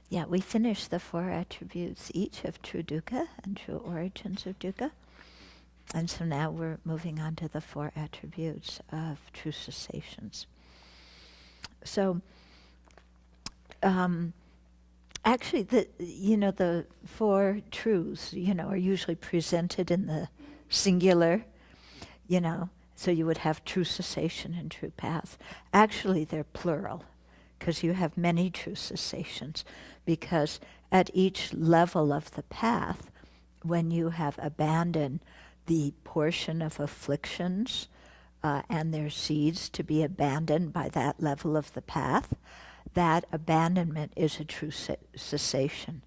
Yeah, we finished the 4 attributes each of true dukkha and true origins of dukkha. And so now we're moving on to the 4 attributes of true cessations. So, actually, the 4 truths, are usually presented in the singular, so you would have true cessation and true path. Actually, they're plural, because you have many true cessations, because at each level of the path, when you have abandoned the portion of afflictions and their seeds to be abandoned by that level of the path, that abandonment is a true cessation.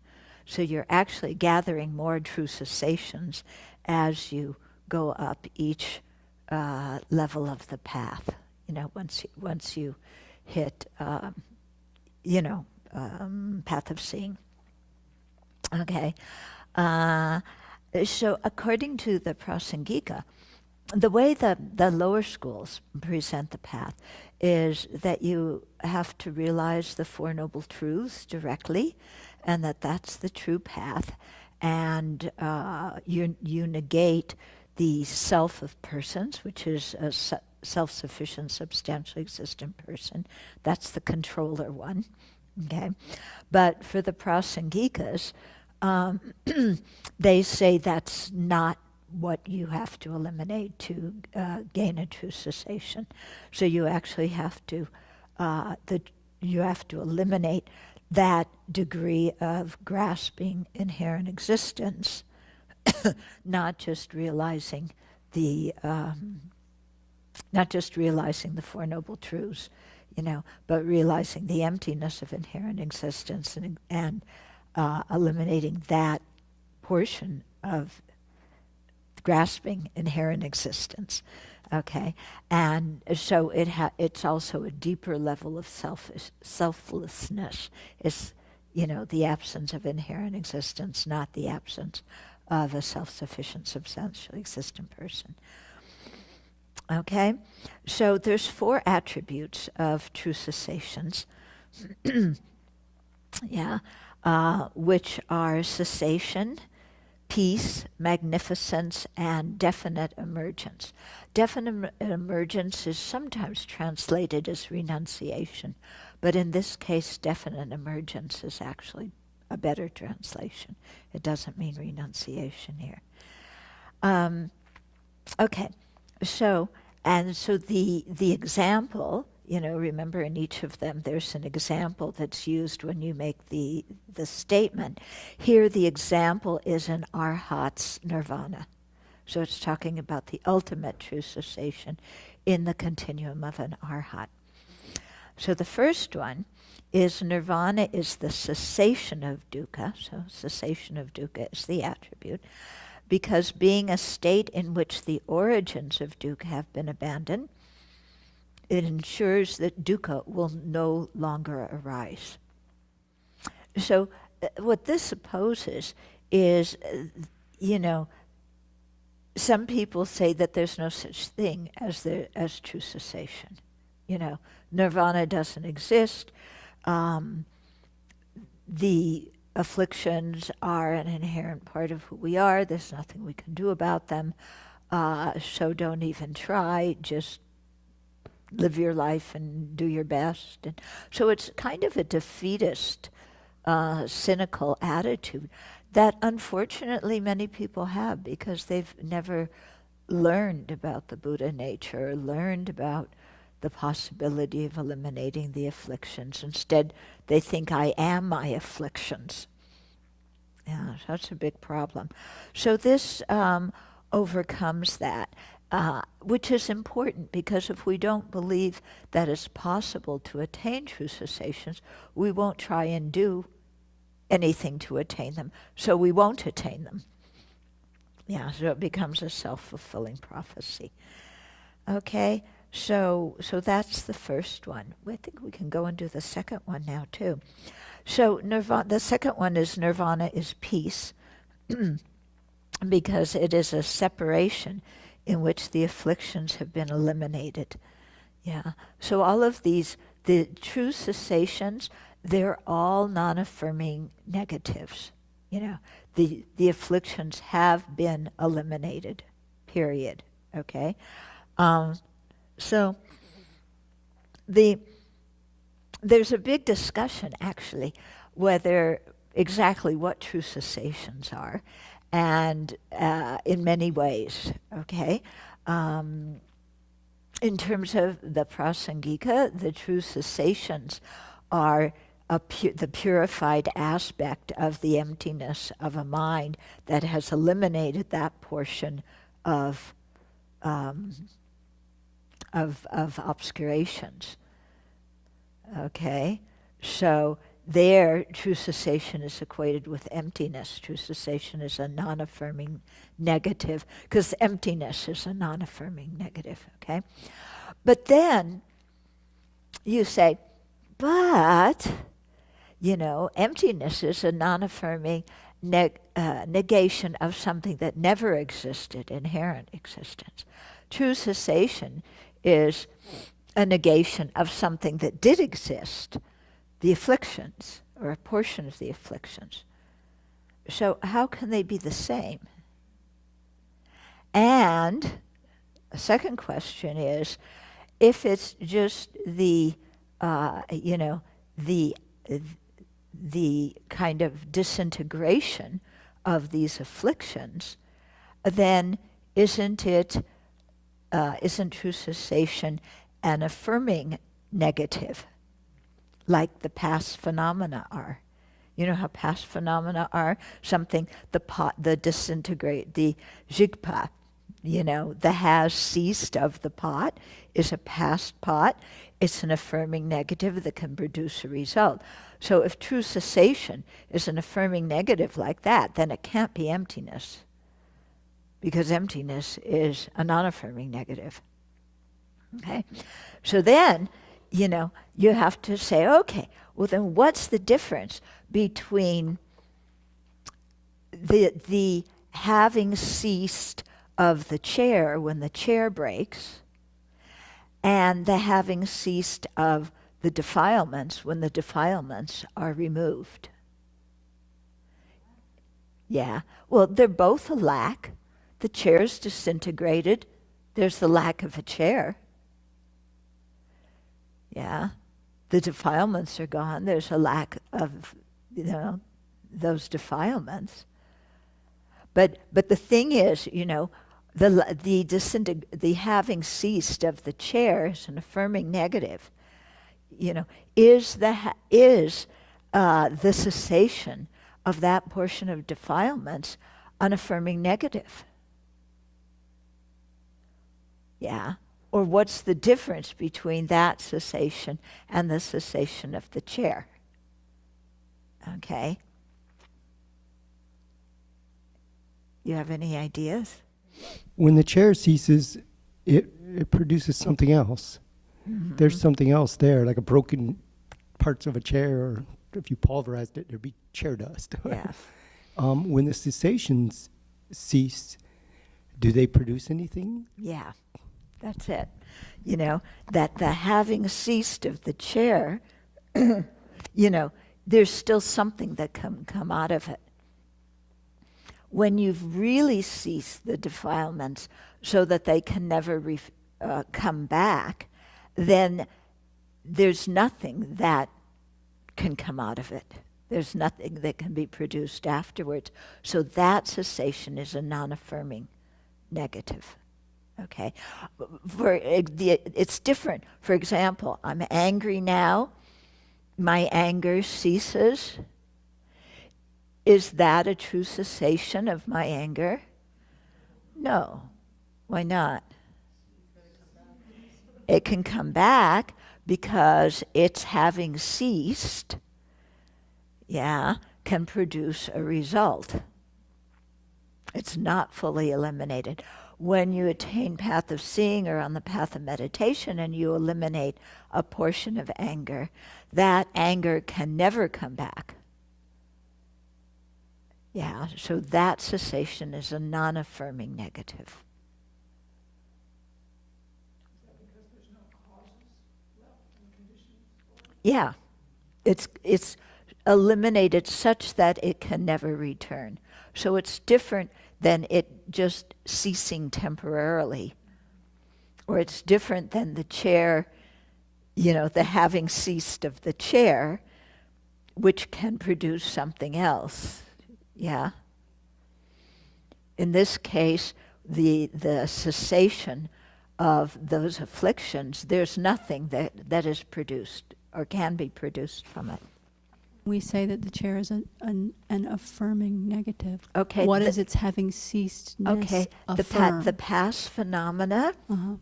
So you're actually gathering more true cessations as you go up each level of the path. Once you hit, path of seeing. Okay. So according to the Prasangika, the way the lower schools present the path is that you have to realize the 4 Noble Truths directly, and that's the true path, and you negate the self of persons, which is a self-sufficient, substantially existent person. That's the controller one. Okay, but for the Prasangikas, they say that's not what you have to eliminate to gain a true cessation. So you actually have to eliminate that degree of grasping inherent existence, not just realizing the 4 Noble Truths, but realizing the emptiness of inherent existence and eliminating that portion of grasping inherent existence. Okay, and so it's also a deeper level of selflessness. It's the absence of inherent existence, not the absence of a self-sufficient, substantially existent person. Okay, so there's 4 attributes of true cessations, which are cessation, peace, magnificence, and definite emergence. Definite emergence is sometimes translated as renunciation, but in this case, definite emergence is actually a better translation. It doesn't mean renunciation here. Okay, so the example, remember in each of them there's an example that's used when you make the statement. Here the example is an arhat's nirvana. So it's talking about the ultimate true cessation in the continuum of an arhat. So the first one is nirvana is the cessation of dukkha. So cessation of dukkha is the attribute, because being a state in which the origins of dukkha have been abandoned, it ensures that dukkha will no longer arise. So what this supposes is, some people say that there's no such thing as true cessation. Nirvana doesn't exist. The afflictions are an inherent part of who we are. There's nothing we can do about them. So don't even try. Just live your life and do your best. And so it's kind of a defeatist, cynical attitude that unfortunately many people have, because they've never learned about the Buddha nature, learned about the possibility of eliminating the afflictions. Instead, they think I am my afflictions. Yeah, that's a big problem. So this overcomes that, which is important, because if we don't believe that it's possible to attain true cessations, we won't try and do anything to attain them, so we won't attain them. Yeah, so it becomes a self-fulfilling prophecy. Okay, so that's the first one. I think we can go and do the second one now too. So the second one is nirvana is peace, because it is a separation in which the afflictions have been eliminated. Yeah, so all of these, the true cessations, they're all non-affirming negatives. You know, the afflictions have been eliminated, period. Okay? So there's a big discussion, actually, whether exactly what true cessations are, and in many ways, okay? In terms of the prasangika, the true cessations are the purified aspect of the emptiness of a mind that has eliminated that portion of obscurations. Okay, so there, true cessation is equated with emptiness. True cessation is a non-affirming negative, because emptiness is a non-affirming negative, okay? But then you say, but, you know, emptiness is a non-affirming negation of something that never existed, inherent existence. True cessation is a negation of something that did exist, the afflictions, or a portion of the afflictions. So how can they be the same? And a second question is, if it's just the kind of disintegration of these afflictions, then isn't true cessation an affirming negative, like the past phenomena are? You know how past phenomena are? Something, the disintegrate, the jigpa, you know, the has ceased of the pot is a past pot. It's an affirming negative that can produce a result. So if true cessation is an affirming negative like that, then it can't be emptiness, because emptiness is a non-affirming negative. Okay? So then, you know, you have to say, okay, well then what's the difference between the having ceased of the chair when the chair breaks and the having ceased of the defilements when the defilements are removed? Yeah, well, they're both a lack. The chair's disintegrated. There's the lack of a chair. Yeah, the defilements are gone. There's a lack of, you know, those defilements. But the thing is, you know, the having ceased of the chair is an affirming negative. You know, is the cessation of that portion of defilements an affirming negative? Yeah. Or what's the difference between that cessation and the cessation of the chair? Okay. You have any ideas? When the chair ceases, it produces something else. Mm-hmm. There's something else there, like a broken parts of a chair, or if you pulverized it, there'd be chair dust. Yeah. When the cessations cease, do they produce anything? Yeah. That's it. You know, that the having ceased of the chair, you know, there's still something that can come out of it. When you've really ceased the defilements so that they can never come back, then there's nothing that can come out of it. There's nothing that can be produced afterwards. So that cessation is a non-affirming negative. Okay, it's different. For example, I'm angry now. My anger ceases. Is that a true cessation of my anger? No. Why not? It can come back because its having ceased, can produce a result. It's not fully eliminated. When you attain path of seeing or on the path of meditation and you eliminate a portion of anger, that anger can never come back. Yeah, so that cessation is a non-affirming negative. Is that because there's no causes left in the conditions? Yeah, It's eliminated such that it can never return. So it's different than it just ceasing temporarily. Or it's different than the chair, the having ceased of the chair, which can produce something else. Yeah? In this case, the cessation of those afflictions, there's nothing that is produced or can be produced from it. We say that the chair is an affirming negative. Okay. What is its having ceasedness Okay. affirm? The past phenomena. Uh-huh.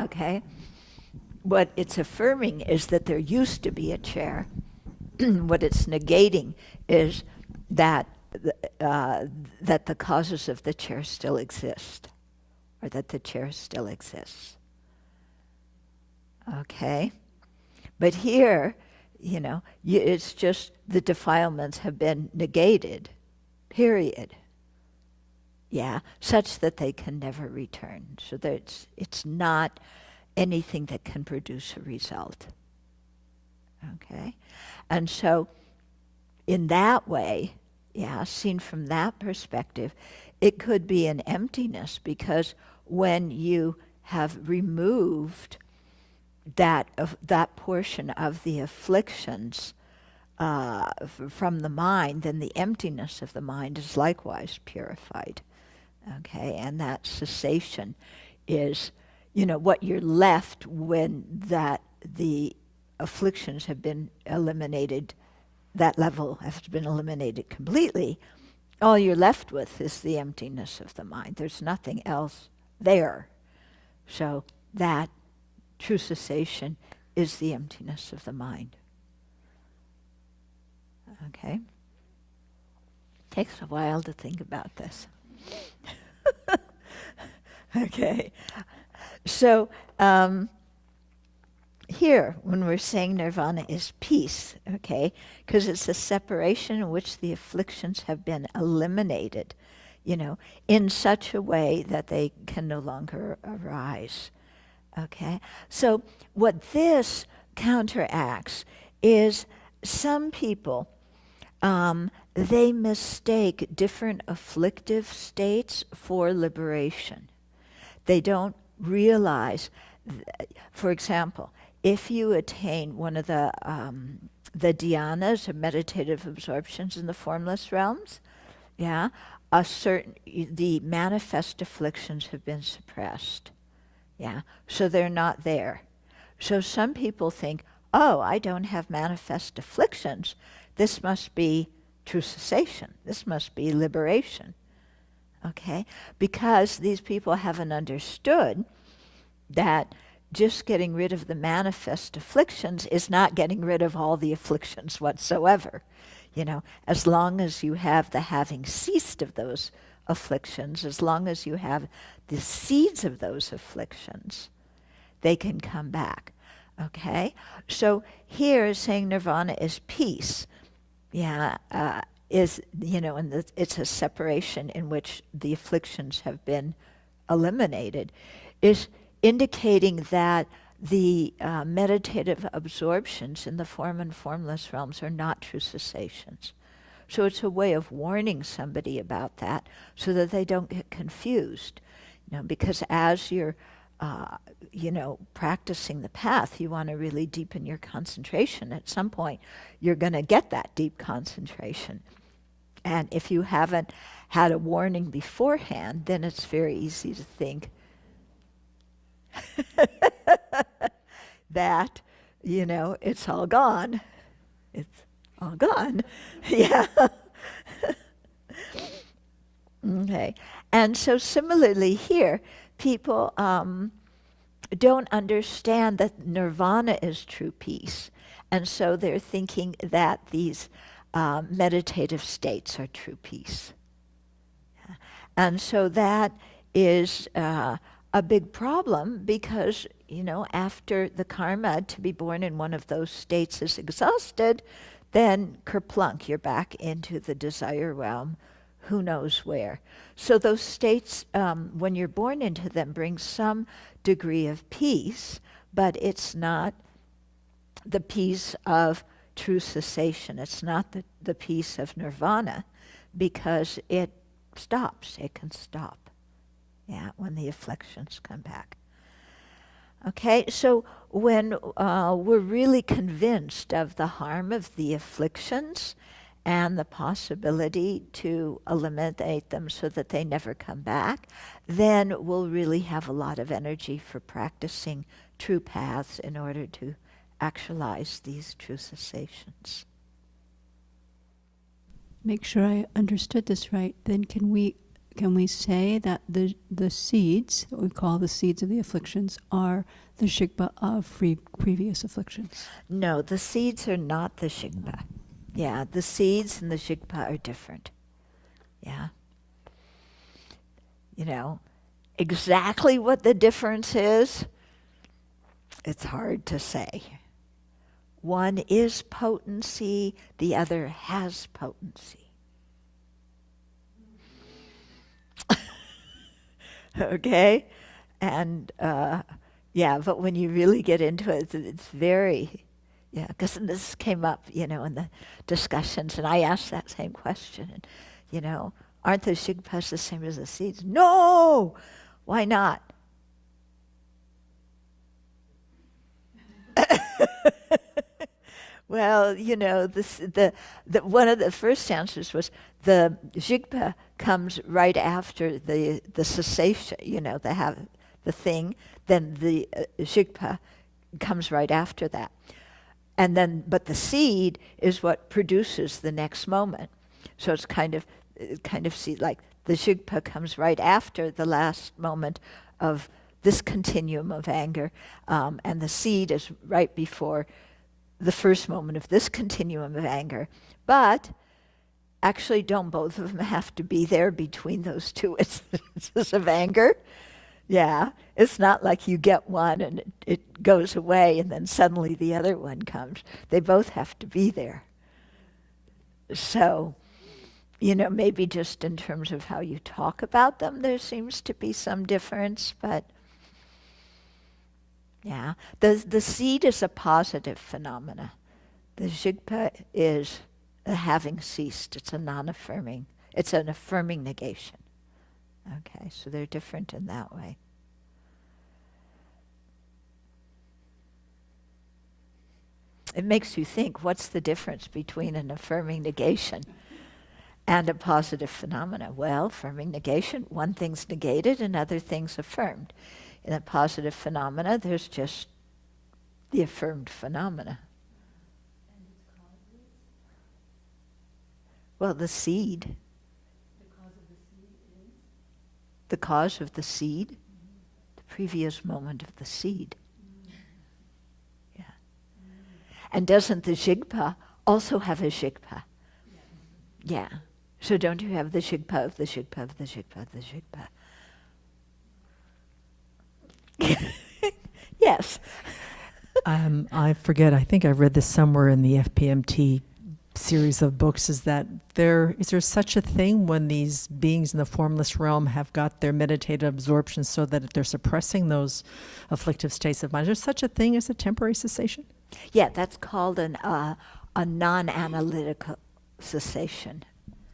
Okay. What it's affirming is that there used to be a chair. What it's negating is that that the causes of the chair still exist, or that the chair still exists. Okay? But here, it's just the defilements have been negated, period. Yeah, such that they can never return. So that it's not anything that can produce a result. Okay? And so, in that way, seen from that perspective, it could be an emptiness, because when you have removed that portion of the afflictions from the mind, then the emptiness of the mind is likewise purified. Okay, and that cessation is, what you're left when the afflictions have been eliminated, that level has been eliminated completely. All you're left with is the emptiness of the mind. There's nothing else there. So that true cessation is the emptiness of the mind. Okay? Takes a while to think about this. Okay. So here, when we're saying nirvana is peace, okay, because it's a separation in which the afflictions have been eliminated, in such a way that they can no longer arise. Okay? So what this counteracts is some people, they mistake different afflictive states for liberation. They don't realize, for example, if you attain one of the dhyanas, or meditative absorptions in the formless realms, the manifest afflictions have been suppressed. Yeah, so they're not there. So some people think, oh, I don't have manifest afflictions. This must be true cessation. This must be liberation. Okay? Because these people haven't understood that just getting rid of the manifest afflictions is not getting rid of all the afflictions whatsoever. As long as you have the having ceased of those afflictions, as long as you have the seeds of those afflictions, they can come back. Okay? So here, saying nirvana is peace, is, and it's a separation in which the afflictions have been eliminated, is indicating that the meditative absorptions in the form and formless realms are not true cessations. So it's a way of warning somebody about that so that they don't get confused. Because as you're, practicing the path, you want to really deepen your concentration. At some point, you're going to get that deep concentration. And if you haven't had a warning beforehand, then it's very easy to think that, it's all gone. It's all gone. Yeah. Okay. And so similarly here, people don't understand that nirvana is true peace. And so they're thinking that these meditative states are true peace. And so that is a big problem because, after the karma to be born in one of those states is exhausted, then kerplunk, you're back into the desire realm, who knows where. So those states, when you're born into them, bring some degree of peace, but it's not the peace of, true cessation. It's not the peace of nirvana, because it stops. It can stop, yeah, when the afflictions come back. Okay, so when we're really convinced of the harm of the afflictions and the possibility to eliminate them so that they never come back, then we'll really have a lot of energy for practicing true paths in order to actualize these true cessations. Make sure I understood this right. Then can we say that the seeds, what we call the seeds of the afflictions, are the shikpa of previous afflictions? No, the seeds are not the shikpa. Yeah, the seeds and the shikpa are different. Yeah. You know, exactly what the difference is, it's hard to say. One is potency, the other has potency. Okay? And yeah, but when you really get into it, it's very, yeah, because this came up, in the discussions, and I asked that same question. And, aren't the shigpas the same as the seeds? No! Why not? Well, the one of the first answers was the jigpa comes right after the cessation, the thing, then the jigpa comes right after that. And then, but the seed is what produces the next moment. So it's kind of seed, like the jigpa comes right after the last moment of this continuum of anger, and the seed is right before the first moment of this continuum of anger. But actually, don't both of them have to be there between those two instances of anger? Yeah, it's not like you get one and it goes away and then suddenly the other one comes. They both have to be there. So, maybe just in terms of how you talk about them, there seems to be some difference, but yeah, the seed is a positive phenomena. The jigpa is a having ceased. It's a non-affirming. It's an affirming negation. Okay, so they're different in that way. It makes you think, what's the difference between an affirming negation and a positive phenomena? Well, affirming negation, one thing's negated and other thing's affirmed. In a positive phenomena, there's just the affirmed phenomena. And its causes? Well, the seed. The cause of the seed is? The cause of the seed, the previous moment of the seed. Yeah. And doesn't the jigpa also have a jigpa? Yeah. So don't you have the jigpa of the jigpa of the jigpa of the jigpa? Yes. I forget, I think I read this somewhere in the FPMT series of books, is that is there such a thing when these beings in the formless realm have got their meditative absorption so that they're suppressing those afflictive states of mind? Is there such a thing as a temporary cessation? Yeah, that's called a non-analytical cessation.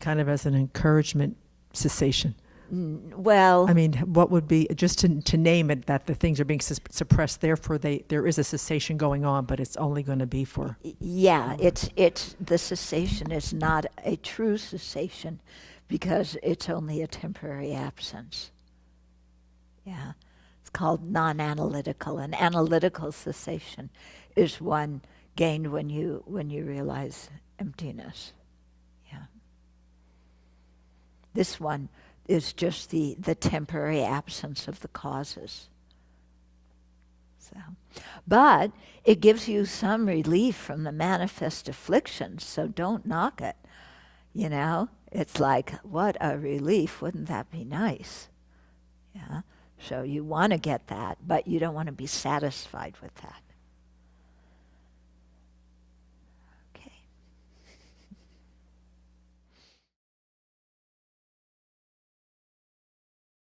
Kind of as an encouragement cessation. Well, I mean, what would be, just to name it, that the things are being suppressed, therefore there is a cessation going on, but it's only going to be for... Yeah, it's the cessation is not a true cessation because it's only a temporary absence. Yeah, it's called non-analytical. An analytical cessation is one gained when you realize emptiness. Yeah. This one is just the temporary absence of the causes. So, but it gives you some relief from the manifest afflictions, so don't knock it. It's like, what a relief, wouldn't that be nice? Yeah, so you want to get that, but you don't want to be satisfied with that.